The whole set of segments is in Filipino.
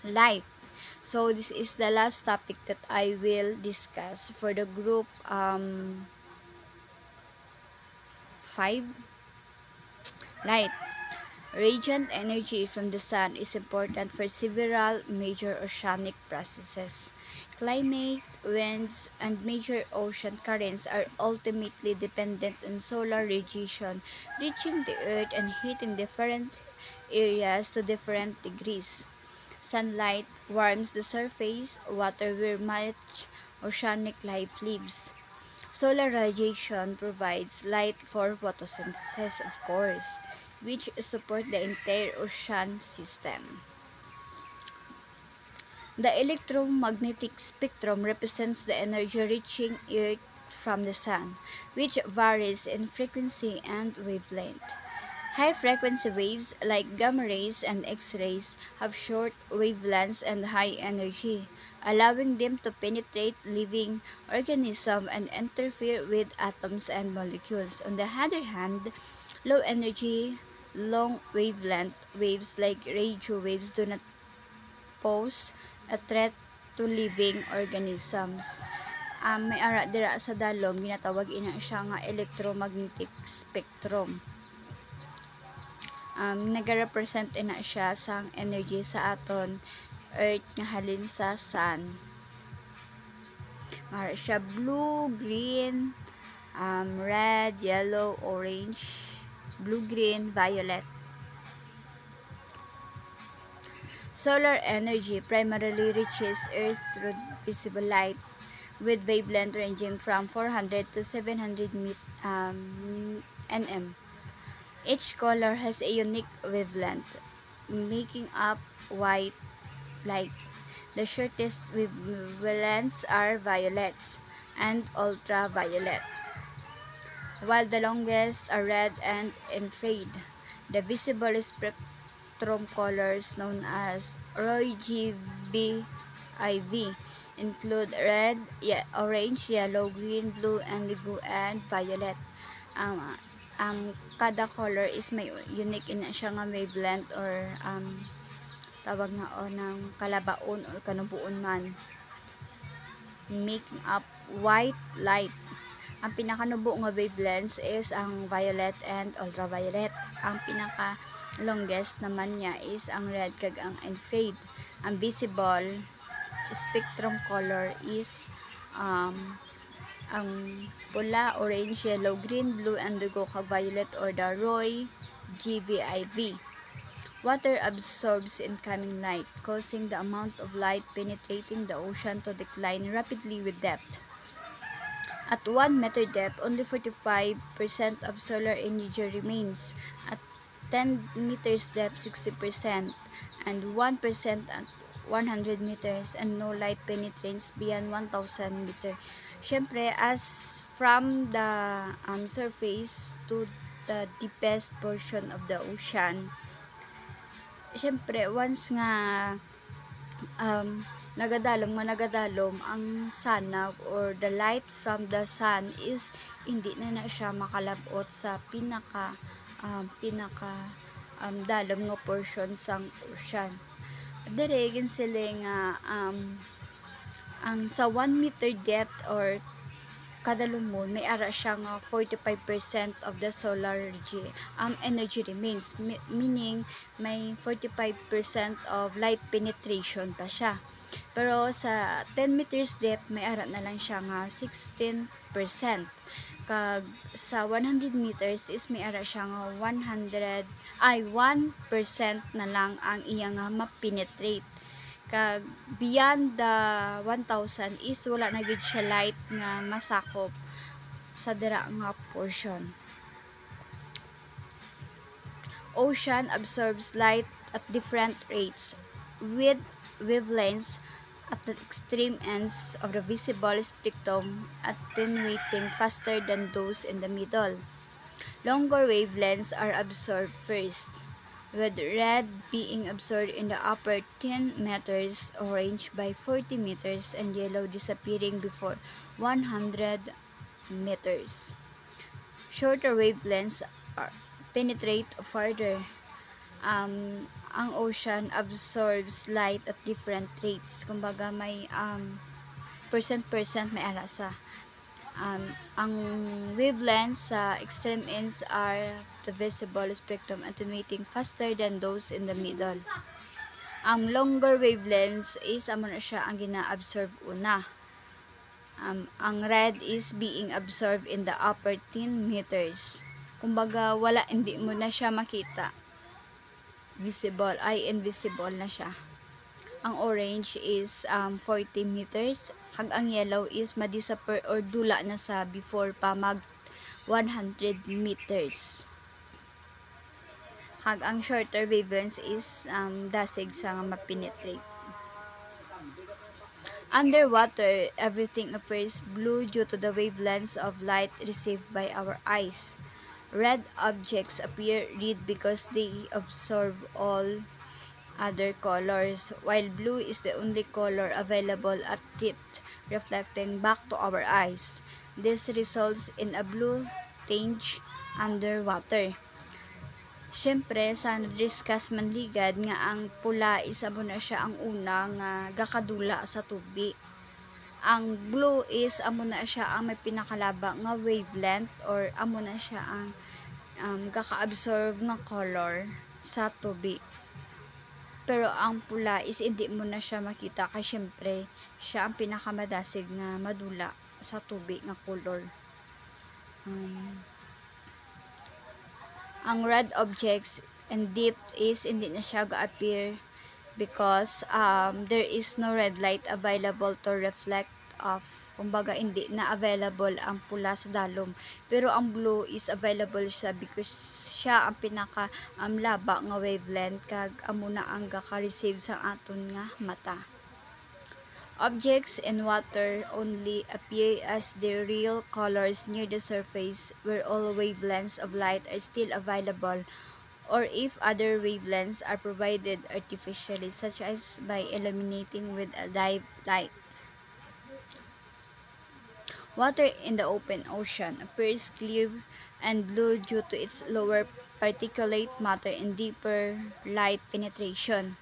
light. So this is the last topic that I will discuss for the group 5, light. Radiant energy from the sun is important for several major oceanic processes. Climate, winds, and major ocean currents are ultimately dependent on solar radiation reaching the earth and heating different areas to different degrees. Sunlight warms the surface water where much oceanic life lives. Solar radiation provides light for photosynthesis, of course, which support the entire ocean system. The electromagnetic spectrum represents the energy reaching Earth from the sun, which varies in frequency and wavelength. High-frequency waves like gamma rays and X-rays have short wavelengths and high energy, allowing them to penetrate living organisms and interfere with atoms and molecules. On the other hand, low-energy, long-wavelength waves like radio waves do not pose a threat to living organisms. May ara dira sa dalom ginatawag ina siya nga electromagnetic spectrum. Nagarepresent ina siya sang energy sa aton earth nga halin sa sun. Mara siya blue, green, red, yellow, orange, blue, green, violet. Solar energy primarily reaches Earth through visible light, with wavelength ranging from 400 to 700 nm. Each color has a unique wavelength, making up white light. The shortest wavelengths are violets and ultraviolet, while the longest are red and infrared. The visible spectrum colors known as RGB-IV include red, orange, yellow, green, blue, indigo, and violet. Kada color is may unique in siya nga wavelength or tawag nga o ng kalabaon or kanubuon man, making up white light. Ang pinakanubo nga wavelengths is ang violet and ultraviolet. Ang pinaka longest naman niya is ang red kag ang infrared. Ang visible spectrum color is ang pula, orange, yellow, green, blue, indigo kag violet or the Roy GBIV. Water absorbs incoming light, causing the amount of light penetrating the ocean to decline rapidly with depth. At 1 meter depth, only 45% of solar energy remains. At 10 meters depth, 60%, and 1% at 100 meters, and no light penetrates beyond 1,000 meters. Siyempre, as from the surface to the deepest portion of the ocean, siyempre, once nga nagadalom ang sanag or the light from the sun is hindi na siya makalabot sa pinaka dalom nga portion sang ocean. Dere gin sila nga ang sa 1 meter depth or kada lumon may ara siya nga 45% of the solar energy remains, meaning may 45% of light penetration pa siya. Pero sa 10 meters depth may ara na lang siya nga 16%. Kag sa 100 meters is may ara siya nga 1% na lang ang iya nga ma-penetrate. Kag beyond the 1,000 is wala na gid siya light nga masakop sa dira nga portion. Ocean absorbs light at different rates, with wavelengths at the extreme ends of the visible spectrum attenuating faster than those in the middle. Longer wavelengths are absorbed first, with red being absorbed in the upper 10 meters, orange by 40 meters, and yellow disappearing before 100 meters. Shorter wavelengths penetrate further. ang ocean absorbs light at different rates. Kumbaga may percent may ara sa ang wavelengths sa extreme ends are the visible spectrum attenuating faster than those in the middle. Ang longer wavelengths is amo na siya ang gina-absorb una. Ang red is being absorbed in the upper 10 meters. Kumbaga wala, hindi mo na siya makita. Visible ay invisible na siya. Ang orange is 40 meters. Hag ang yellow is madisappear or dula na sa before pa mag 100 meters. Hag ang shorter wavelengths is dasig sa mapenetrate. Underwater, everything appears blue due to the wavelengths of light received by our eyes. Red objects appear red because they absorb all other colors, while blue is the only color available at depth, reflecting back to our eyes. This results in a blue tinge underwater. Siyempre, sa discuss manligad nga ang pula isa mo na siya ang una nga gakadula sa tubig. Ang blue is amo na siya ang may pinakalaba nga wavelength or amo na siya ang gaka-absorb nga color sa tubig. Pero ang pula is hindi mo na siya makita kasi syempre siya ang pinakamadasig nga madula sa tubig nga color. Ang red objects and deep is hindi na siya ga-appear because there is no red light available to reflect off. Kumbaga hindi na available ang pula sa dalom, pero ang blue is available siya because siya ang pinaka laba nga wavelength kag amo na ang gaka-receive sa aton nga mata. Objects in water only appear as their real colors near the surface where all wavelengths of light are still available, or if other wavelengths are provided artificially, such as by illuminating with a live light. Water in the open ocean appears clear and blue due to its lower particulate matter and deeper light penetration.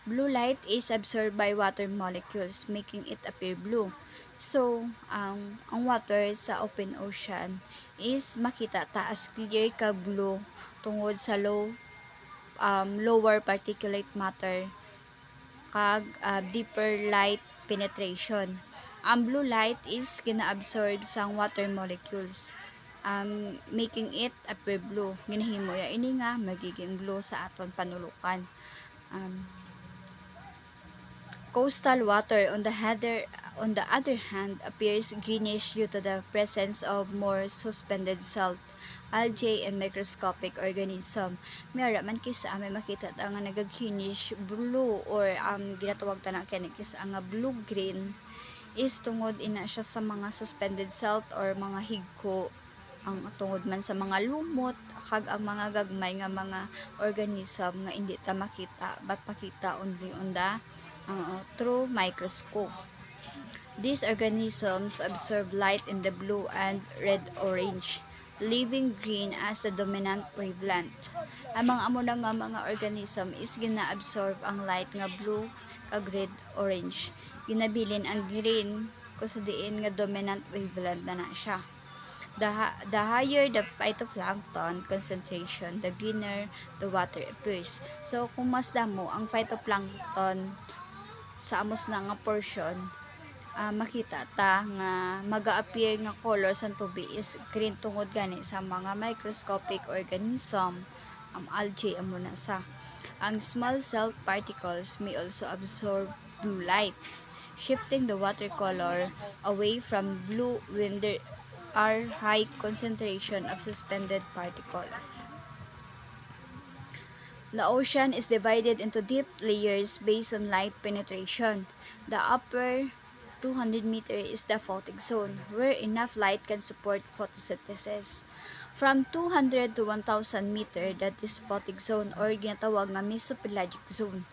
Blue light is absorbed by water molecules, making it appear blue. So, ang water sa open ocean is makita ta as clear kag blue tungod sa lower particulate matter kag deeper light penetration. Ang blue light is gina-absorb sa water molecules, making it appear blue. Ginahimo ya ini nga magiging blue sa aton panulukan. Coastal water on the other hand appears greenish due to the presence of more suspended salt, algae, and microscopic organism. Mayara man kisa may makita ta nga nagag-greenish blue or ginatawag ta na kani kisa nga blue green is tungod ina siya sa mga suspended salt or mga higko, ang tungod man sa mga lumot kag ang mga gagmay nga mga organism nga hindi ta makita but makita only on the through microscope. These organisms absorb light in the blue and red-orange, leaving green as the dominant wavelength. Ang mga amo na nga mga organism is gina-absorb ang light nga blue kag red-orange. Ginabilin ang green kung diin nga dominant wavelength na siya. The higher the phytoplankton concentration, the greener the water appears. So, kung mas damo ang phytoplankton sa amos na nga portion, makita ta nga maga-appear nga color sa tubig is green tungod gani sa mga microscopic organism, algae amo na sa. Ang small cell particles may also absorb blue light, shifting the water color away from blue when there are high concentration of suspended particles. The ocean is divided into deep layers based on light penetration. The upper 200 meter is the photic zone, where enough light can support photosynthesis. From 200 to 1,000 meter, that is photic zone or ginatawag nga mesopelagic zone,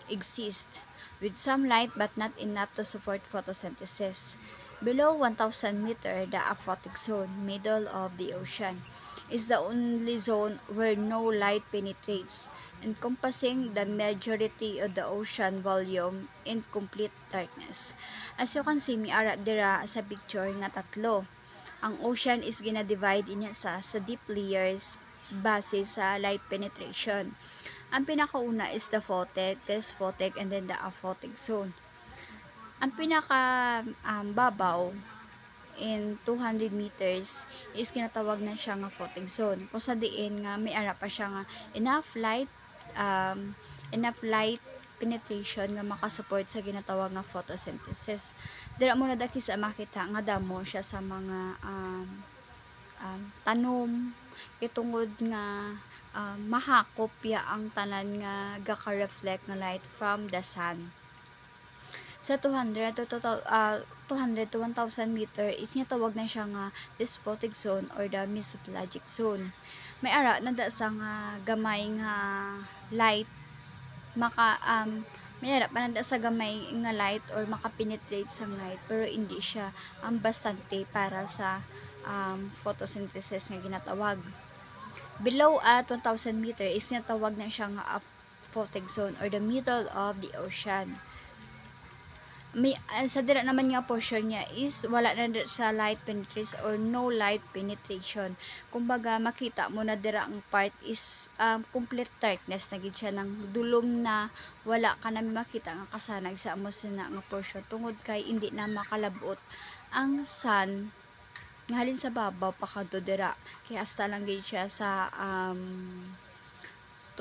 exists, with some light but not enough to support photosynthesis. Below 1,000 meter, the aphotic zone, middle of the ocean, is the only zone where no light penetrates. encompassing the majority of the ocean volume in complete darkness. As you can see, mi ara dira sa picture nga tatlo. Ang ocean is gina-divide inya sa deep layers base sa light penetration. Ang pinakauna is the photic, this photic, and then the aphotic zone. Ang pinaka babaw in 200 meters is kinatawag na siya nga photic zone. Kung sa diin nga may ara pa siya nga um, enough light penetration nga makasupport sa ginatawag nga photosynthesis. Dira mo na daki sa makita nga damo siya sa mga tanom kitungod nga mahakop ya ang tanan nga gaka-reflect nga light from the sun. Sa 200 to 1,000 meter is nga tawag na siya nga dysphotic zone or the mesopelagic zone. May ara nada sa nga gamay nga light may ara pa nada sa gamay nga light or makapenetrate sa light pero hindi siya ang bastante para sa photosynthesis nga ginatawag. Below at 1,000 meter is natawag na siya nga aphotic zone or the middle of the ocean. May sa dira naman nga portion niya is wala na sa light penetration or no light penetration. Kumbaga makita mo na dira ang part is complete darkness na gid siya ng dulom na wala ka na makita nga kasanag sa amo sina nga portion tungod kay hindi na makalabot ang sun nga halin sa babaw pa kadto dira kay hasta lang gid siya sa 200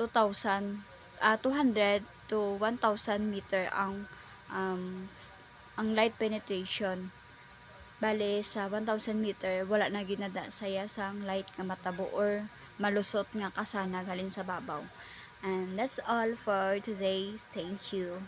to 1,000 meter ang light penetration. Bale sa 1,000 meter wala na ginada saya sang light nga matabo or malusot nga kasana halin sa babaw. And that's all for today. Thank you.